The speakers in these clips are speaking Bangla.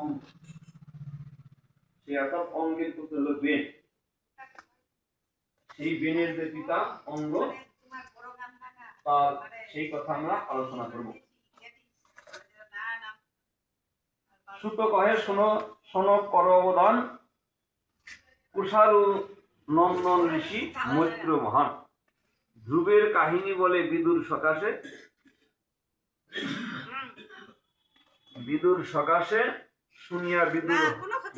অঙ্গ, সেই অর্থাৎ অঙ্গের পুত্র হলো বেন। সেই বেনের যে পিতা অঙ্গ, তার সেই কথা আমরা আলোচনা করব। সূত্র কহে, শোনো শোনো কর অবদান, কুষারু নন্দন ঋষি মৈত্র মহান। ধ্রুবের কাহিনী বলে বিদুর সকাশে, বিদুর সকাশে শুনিয়া বিদুর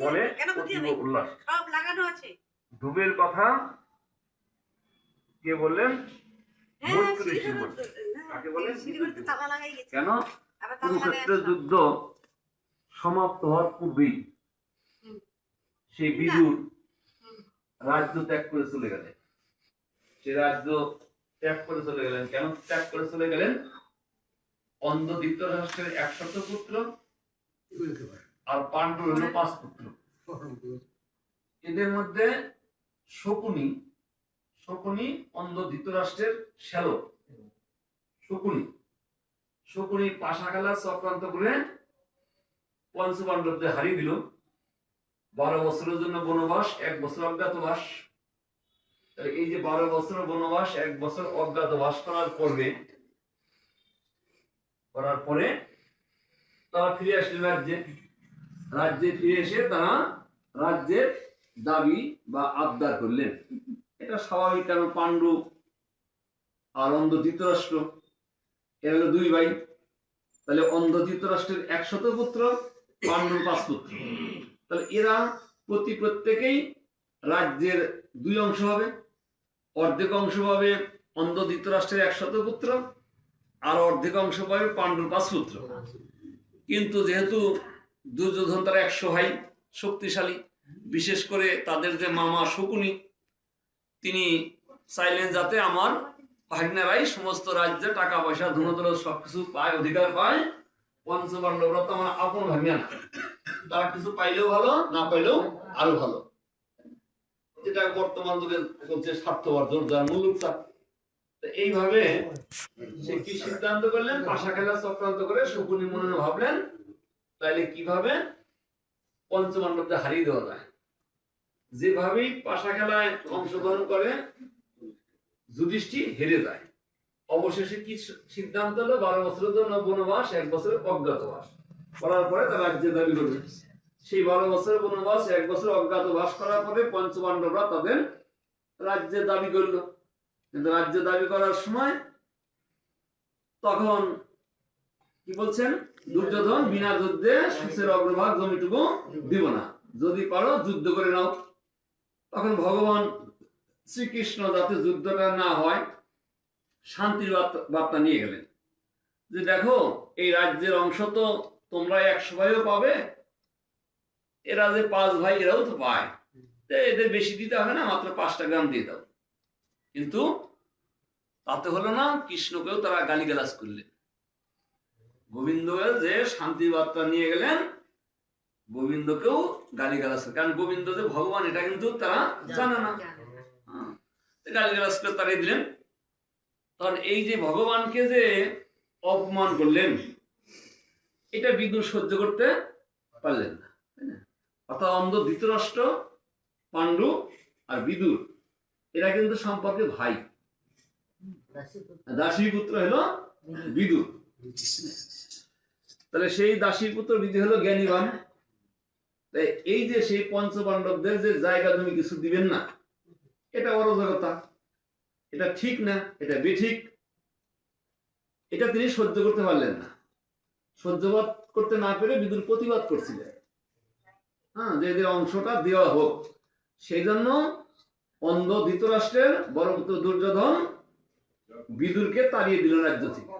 বলে অতীব উল্লাস। ধ্রুবের কথা কে বললেন? মৈত্র ঋষি বললেন। কাকে বলেন? কেন? কুরুক্ষেত্রের যুদ্ধ সমাপ্ত হওয়ার পূর্বেই সেই বিদুর রাজ্য ত্যাগ করে চলে গেলেন। সে রাজ্য ত্যাগ করে চলে গেলেন। কেন ত্যাগ করে চলে গেলেন? অন্ধ ধৃতরাষ্ট্রের 100 পুত্র আর পাণ্ডুর হলো 5 পুত্র। এদের মধ্যে শকুনি, শকুনি অন্ধ ধৃতরাষ্ট্রের শ্যালক শকুনি, শকুনি পাশা খেলা চক্রান্ত করে পঞ্চপাণ্ডবদের হারিয়ে দিল। 12 বছরের জন্য বনবাস, 1 বছর অজ্ঞাতবাস। এই যে 12 বছর বনবাস, 1 বছর অজ্ঞাতবাস করার পরে তারা ফিরে আসলেন রাজ্যে। রাজ্যে ফিরে এসে তারা রাজ্যের দাবি বা আবদার করলেন। এটা স্বাভাবিক, কারণ পাণ্ডু আর অন্ধ ধৃতরাষ্ট্র এরা হলো 2 ভাই। তাহলে অন্ধ ধৃতরাষ্ট্রের 100 পুত্র, পাণ্ডুর 5 পুত্র। তাহলে এরা প্রত্যেকেই রাজ্যের 2 অংশ হবে। অর্ধেক অংশ পাবে অন্ধ ধৃতরাষ্ট্রের 100 পুত্র, আর অর্ধেক অংশ পাবে পাণ্ডুর 5 পুত্র। কিন্তু যেহেতু দুর্যোধন তারা 100 ভাই, শক্তিশালী, বিশেষ করে তাদের যে মামা শকুনি, তিনি চাইলেন যাতে আমার ভাগ্নেরাই সমস্ত রাজ্যে টাকা পয়সা ধনদৌলত সবকিছু পায়, অধিকার পায়। পঞ্চপাণ্ডবরা তো আমার আপন ভাগ্নে না, তারা কিছু পাইলেও ভালো, না পাইলেও আরো ভালো। যেটা বর্তমান যুগে চলছে স্বার্থপর যার মূল্যটা। এইভাবে সে কি সিদ্ধান্ত করলেন? পাশা খেলা চক্রান্ত করে শকুনি মনে ভাবলেন তাইলে কিভাবে পঞ্চপাণ্ডবদের হারিয়ে দেওয়া যায়। যেভাবেই পাশা খেলায় অংশগ্রহণ করে যুধিষ্ঠির হেরে যায়। অবশেষে কি সিদ্ধান্ত হলো? 12 বছরের জন্য বনবাস, 1 বছরের অজ্ঞাতবাস করার পরে তারা রাজ্যে দাবি করবে। সেই 12 বছরের বনবাস, 1 বছর অজ্ঞাতবাস করার পরে পঞ্চপাণ্ডবরা তাদের রাজ্যে দাবি করলো। কিন্তু রাজ্য দাবি করার সময় তখন কি বলছেন? দুর্যোধন, বিনা যুদ্ধে সুসের অগ্রভাগ জমিটুকু দিব না, যদি পারো যুদ্ধ করে নাও। তখন ভগবান শ্রীকৃষ্ণ যাতে যুদ্ধটা না হয় শান্তির বার্তা নিয়ে গেলেন, যে দেখো এই রাজ্যের অংশ তো তোমরা 100 ভাইও পাবে, এরা যে 5 ভাই এরাও তো পায়, এদের বেশি দিতে হবে না, মাত্র 5টা গ্রাম দিয়ে দাও। কিন্তু তাতে হলো না, কৃষ্ণকেও তারা গালিগালাজ করলেন। গোবিন্দ যে শান্তি বার্তা নিয়ে গেলেন, গোবিন্দকেও গালিগালাজ, কারণ গোবিন্দ যে ভগবান এটা কিন্তু তারা জানে না। গালিগালাজ করে তাড়িয়ে দিলেন। তখন এই যে ভগবানকে যে অপমান করলেন, এটা বিদুর সহ্য করতে পারলেন না। অর্থাৎ অন্ধ ধৃতরাষ্ট্র, পাণ্ডু আর বিদুর এরা কিন্তু সম্পর্কে ভাই। দাসীর পুত্র হলো বিদুর। তাহলে সেই দাসীর পুত্র বিদুর হলো জ্ঞানীবান। তাই এই যে সেই পঞ্চপাণ্ডবদের যে জায়গা জমি কিছু দিবেন না, এটা অরাজকতা, এটা ঠিক না, এটা বেঠিক। এটা তিনি সহ্য করতে পারলেন না। সহ্য করতে না পেরে বিদুর প্রতিবাদ করছিলেন, যে এদের অংশটা দেওয়া হোক। সেই জন্য অন্ধ ধৃতরাষ্ট্রের বড় পুত্র দুর্যোধন বিদুরকে তাড়িয়ে দিল রাজ্য থেকে,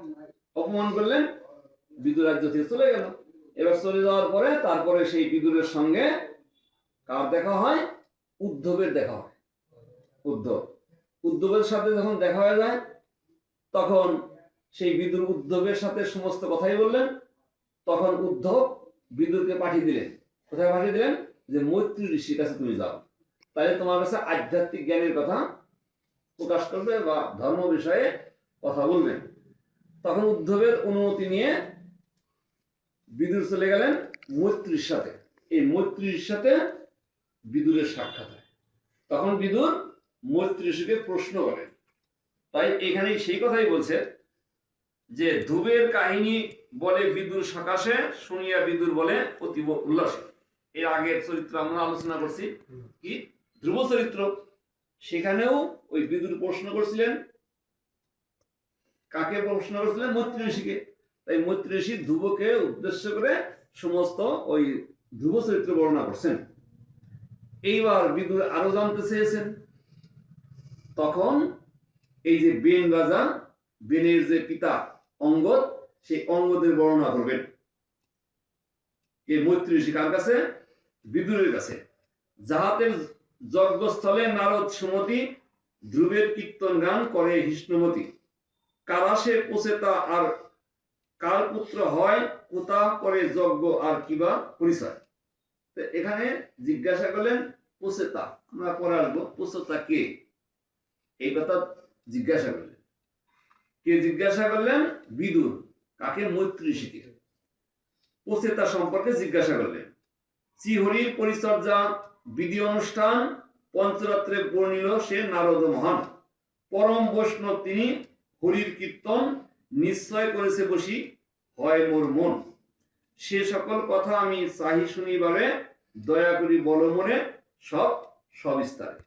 অপমান করলেন, বিদুর রাজ্য থেকে চলে গেল। এবার চলে যাওয়ার পরে তারপরে সেই বিদুরের সঙ্গে কার দেখা হয়? উদ্ধবের দেখা হয়। উদ্ধবের সাথে যখন দেখা হয়ে যায়, তখন সেই বিদুর উদ্ধবের সাথে সমস্ত কথাই বললেন। তখন উদ্ধব বিদুরকে পাঠিয়ে দিলেন। কোথায় পাঠিয়ে দিলেন? যে মৈত্রী ঋষির কাছে তুমি যাও, তাহলে তোমার কাছে আধ্যাত্মিক জ্ঞানের কথা প্রকাশ করবে বা ধর্ম বিষয়ে কথা বলবেন। তখন উদ্ধবের অনুমতি নিয়ে বিদুর চলে গেলেন মৈত্রীর সাথে, এই মৈত্রীর সাথে বিদুরের সাক্ষাৎ হয়। তখন বিদুর মৈত্রী ঋষিকে প্রশ্ন করেন। তাই এখানে সেই কথাই বলছে যে ধ্রুবের কাহিনী বলে বিদুর সকাশে, শুনিয়া বিদুর বলে অতীব উল্লাসে। এর আগের চরিত্র আমরা আলোচনা করছি কি ধ্রুব চরিত্র, সেখানেও ওই বিদুর প্রশ্ন করছিলেন, কাকে প্রশ্ন করছিলেন? মৈত্রী ঋষিকে। তাই মৈত্রী ঋষি ধ্রুবকে উদ্দেশ্য করে সমস্ত ওই ধ্রুব চরিত্র বর্ণনা করছেন। এইবার বিদুর আরো জানতে চেয়েছেন। তখন এই যে বেন রাজা, বেনের যে পিতা অঙ্গদ, সেই অঙ্গদের বর্ণনা করবেন এই মৈত্রী ঋষি। কার কাছে? বিদুরের কাছে। যাহাতে যজ্ঞস্থলে নারদ সুমতি, ধ্রুবের কীর্তন গান করে হিষ্ণুমতি, কারাসে পোষেতা আর কার পুত্র হয়, কোথা করে যজ্ঞ আর কিবা পরিচয়। এখানে জিজ্ঞাসা করলেন পোষেতা, আমরা পরে আসবো, পোষেতা কে, এই কথা জিজ্ঞাসা করলেন। কে জিজ্ঞাসা করলেন? বিদুর। কাকে? মৈত্রী ঋষিকে। পোষেতা সম্পর্কে জিজ্ঞাসা করলেন। শ্রীহরির পরিচর্যা বিধি অনুষ্ঠান, পঞ্চরাত্রে বর্ণিল সে নারদ মহান, পরম বৈষ্ণব তিনি, হরির কীর্তন নিশ্চয় করেছে বসি, হয় মোর মন। সে সকল কথা আমি চাহি শুনিবারে, দয়া করি বল মনে সব সবিস্তারে।